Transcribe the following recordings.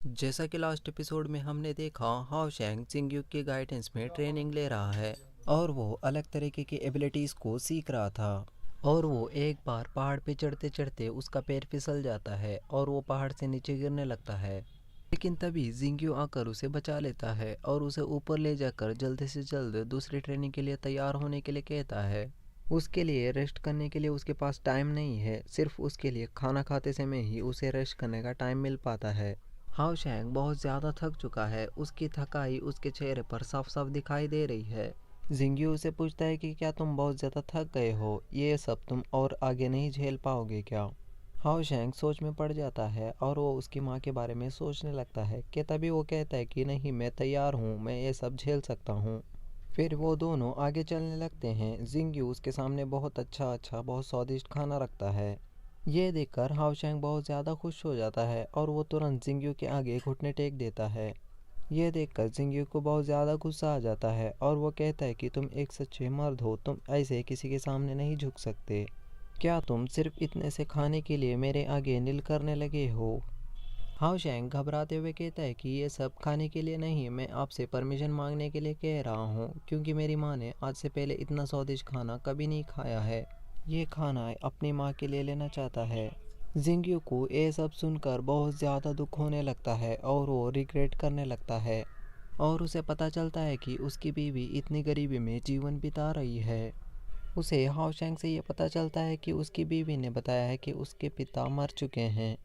जैसा कि last episode में हमने देखा, हाओ शैंग जिंगयूक के गाइडेंस में ट्रेनिंग ले रहा है और वो अलग तरीके की एबिलिटीज़ को सीख रहा था। और वो एक बार पहाड़ पे चढ़ते चढ़ते उसका पैर फिसल जाता है और वो पहाड़ से नीचे गिरने लगता है। लेकिन तभी जिंगयू आकर उसे बचा लेता है और उसे ऊपर ले जाकर जल्द से जल्द दूसरी ट्रेनिंग के लिए तैयार होने के लिए कहता है। उसके लिए रेस्ट करने के लिए उसके पास टाइम नहीं है, सिर्फ उसके लिए खाना खाते समय ही उसे रेस्ट करने का टाइम मिल पाता है। हाओ शैंग बहुत ज़्यादा थक चुका है, उसकी थकाई उसके चेहरे पर साफ साफ दिखाई दे रही है। जिंगयू उसे पूछता है कि क्या तुम बहुत ज़्यादा थक गए हो, ये सब तुम और आगे नहीं झेल पाओगे क्या। हाओ शैंग सोच में पड़ जाता है और वो उसकी माँ के बारे में सोचने लगता है कि तभी वो कहता है कि नहीं, मैं तैयार हूँ, मैं ये सब झेल सकता हूँ। फिर वो दोनों आगे चलने लगते हैं। जिंगयू उसके सामने बहुत अच्छा बहुत स्वादिष्ट खाना रखता है। ये देखकर हाओ शैंग बहुत ज़्यादा खुश हो जाता है और वो तुरंत जिंगयू के आगे घुटने टेक देता है। ये देखकर जिंगयू को बहुत ज़्यादा गुस्सा आ जाता है और वो कहता है कि तुम एक सच्चे मर्द हो, तुम ऐसे किसी के सामने नहीं झुक सकते। क्या तुम सिर्फ इतने से खाने के लिए मेरे आगे नील करने लगे हो। हाओ शैंग घबराते हुए कहता है कि ये सब खाने के लिए नहीं, मैं आपसे परमिशन मांगने के लिए कह रहा हूँ, क्योंकि मेरी माँ ने आज से पहले इतना स्वादिष्ट खाना कभी नहीं खाया है। ये खाना अपनी माँ के लिए लेना चाहता है। जिंगयू को ये सब सुनकर बहुत ज़्यादा दुख होने लगता है और वो रिग्रेट करने लगता है। और उसे पता चलता है कि उसकी बीवी इतनी गरीबी में जीवन बिता रही है। उसे हाओ शैंग से ये पता चलता है कि उसकी बीवी ने बताया है कि उसके पिता मर चुके हैं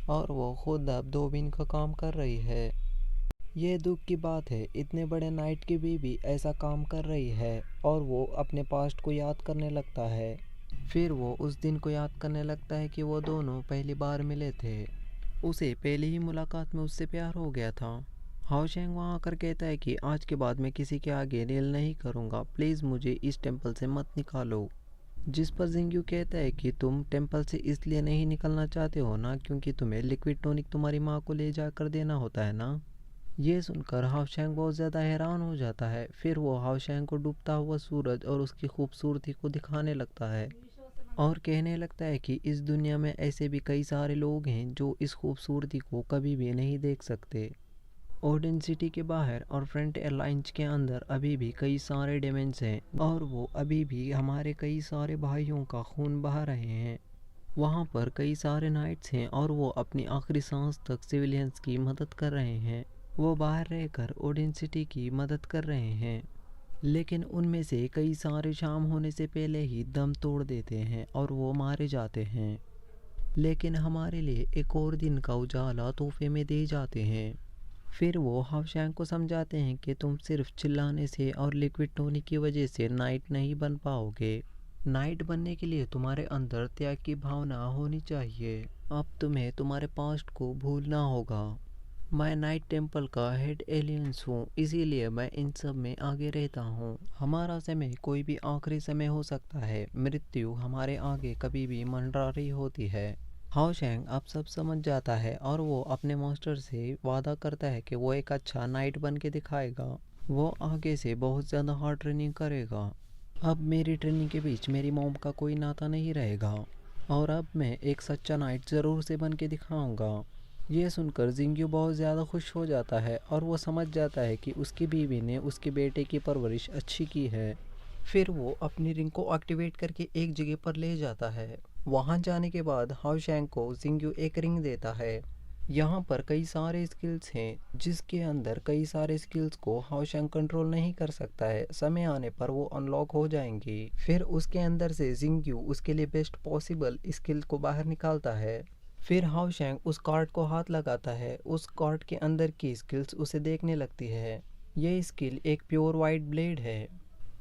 और वो खुद अब 2 दिन का काम कर रही है। ये दुख की बात है, इतने बड़े नाइट की बीवी ऐसा काम कर रही है और वो अपने पास्ट को याद करने लगता है। फिर वो उस दिन को याद करने लगता है कि वो दोनों पहली बार मिले थे। उसे पहली ही मुलाकात में उससे प्यार हो गया था। हाओ शैंग वहाँ आकर कहता है कि आज के बाद मैं किसी के आगे नील नहीं करूँगा, प्लीज़ मुझे इस टेम्पल से मत निकालो। जिस पर जिंगयू कहता है कि तुम टेम्पल से इसलिए नहीं निकलना चाहते हो ना, क्योंकि तुम्हें लिक्विड टॉनिक तुम्हारी माँ को ले जाकर देना होता है ना। ये सुनकर हाओ शैंग बहुत ज़्यादा हैरान हो जाता है। फिर वो हाओ शैंग को डूबता हुआ सूरज और उसकी खूबसूरती को दिखाने लगता है और कहने लगता है कि इस दुनिया में ऐसे भी कई सारे लोग हैं जो इस खूबसूरती को कभी भी नहीं देख सकते। ओडेन सिटी के बाहर और फ्रंट एयरलाइंस के अंदर अभी भी कई सारे डेमेंस हैं और वो अभी भी हमारे कई सारे भाइयों का खून बहा रहे हैं। वहाँ पर कई सारे नाइट्स हैं और वो अपनी आखिरी सांस तक सिविलियंस की मदद कर रहे हैं। वो बाहर रहकर ओडेन सिटी की मदद कर रहे हैं, लेकिन उनमें से कई सारे शाम होने से पहले ही दम तोड़ देते हैं और वो मारे जाते हैं। लेकिन हमारे लिए एक और दिन का उजाला तोहफे में दे जाते हैं। फिर वो हाओ शैंग को समझाते हैं कि तुम सिर्फ चिल्लाने से और लिक्विड टोनिक की वजह से नाइट नहीं बन पाओगे। नाइट बनने के लिए तुम्हारे अंदर त्याग की भावना होनी चाहिए। अब तुम्हें तुम्हारे पास्ट को भूलना होगा। मैं नाइट टेम्पल का हेड एलियंस हूँ, इसीलिए मैं इन सब में आगे रहता हूँ। हमारा समय कोई भी आखिरी समय हो सकता है, मृत्यु हमारे आगे कभी भी मंडरा रही होती है। हाओ शैंग अब सब समझ जाता है और वो अपने मास्टर से वादा करता है कि वो एक अच्छा नाइट बन के दिखाएगा। वो आगे से बहुत ज़्यादा हार्ड ट्रेनिंग करेगा। अब मेरी ट्रेनिंग के बीच मेरी मॉम का कोई नाता नहीं रहेगा और अब मैं एक सच्चा नाइट ज़रूर से बन के दिखाऊंगा। ये सुनकर जिंगयू बहुत ज़्यादा खुश हो जाता है और वो समझ जाता है कि उसकी बीवी ने उसके बेटे की परवरिश अच्छी की है। फिर वो अपनी रिंग को एक्टिवेट करके एक जगह पर ले जाता है। वहाँ जाने के बाद हाओ शैंग को जिंगयू एक रिंग देता है। यहाँ पर कई सारे स्किल्स हैं, जिसके अंदर कई सारे स्किल्स को हाओ शैंग कंट्रोल नहीं कर सकता है। समय आने पर वो अनलॉक हो जाएंगी। फिर उसके अंदर से जिंगयू उसके लिए बेस्ट पॉसिबल स्किल को बाहर निकालता है। फिर हाओ शैंग उस कार्ड को हाथ लगाता है। उस कार्ड के अंदर की स्किल्स उसे देखने लगती है। ये स्किल एक प्योर वाइट ब्लेड है।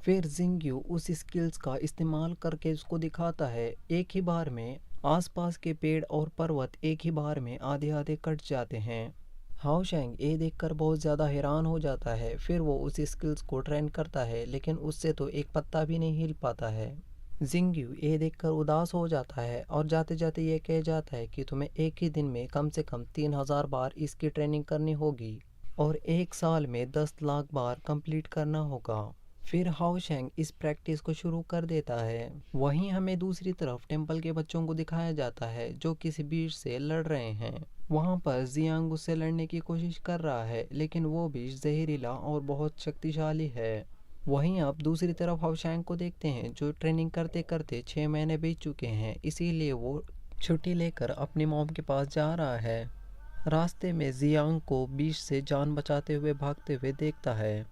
फिर जिंगयू उस स्किल्स का इस्तेमाल करके उसको दिखाता है। एक ही बार में आसपास के पेड़ और पर्वत एक ही बार में आधे आधे कट जाते हैं। हाओ शैंग ये देखकर बहुत ज़्यादा हैरान हो जाता है। फिर वो उस स्किल्स को ट्रेन करता है, लेकिन उससे तो एक पत्ता भी नहीं हिल पाता है। जिंगयू ये देखकर उदास हो जाता है और जाते जाते ये कह जाता है कि तुम्हें एक ही दिन में कम से कम 3000 बार इसकी ट्रेनिंग करनी होगी और एक साल में 10 लाख बार कंप्लीट करना होगा। फिर हाओ शैंग इस प्रैक्टिस को शुरू कर देता है। वहीं हमें दूसरी तरफ टेम्पल के बच्चों को दिखाया जाता है जो किसी भीड़ से लड़ रहे हैं। वहाँ पर जियांग उससे लड़ने की कोशिश कर रहा है, लेकिन वो भी जहरीला और बहुत शक्तिशाली है। वहीं आप दूसरी तरफ हाओशैंग को देखते हैं, जो ट्रेनिंग करते करते 6 महीने बीत चुके हैं, इसीलिए वो छुट्टी लेकर अपनी मॉम के पास जा रहा है। रास्ते में जियांग को बीच से जान बचाते हुए भागते हुए देखता है।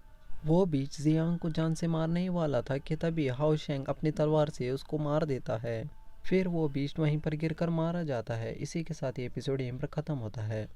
वो बीच जियांग को जान से मारने ही वाला था कि तभी हाओशैंग अपनी तलवार से उसको मार देता है। फिर वो बीच वहीं पर गिरकर मारा जाता है। इसी के साथ ये एपिसोड यहीं पर ख़त्म होता है।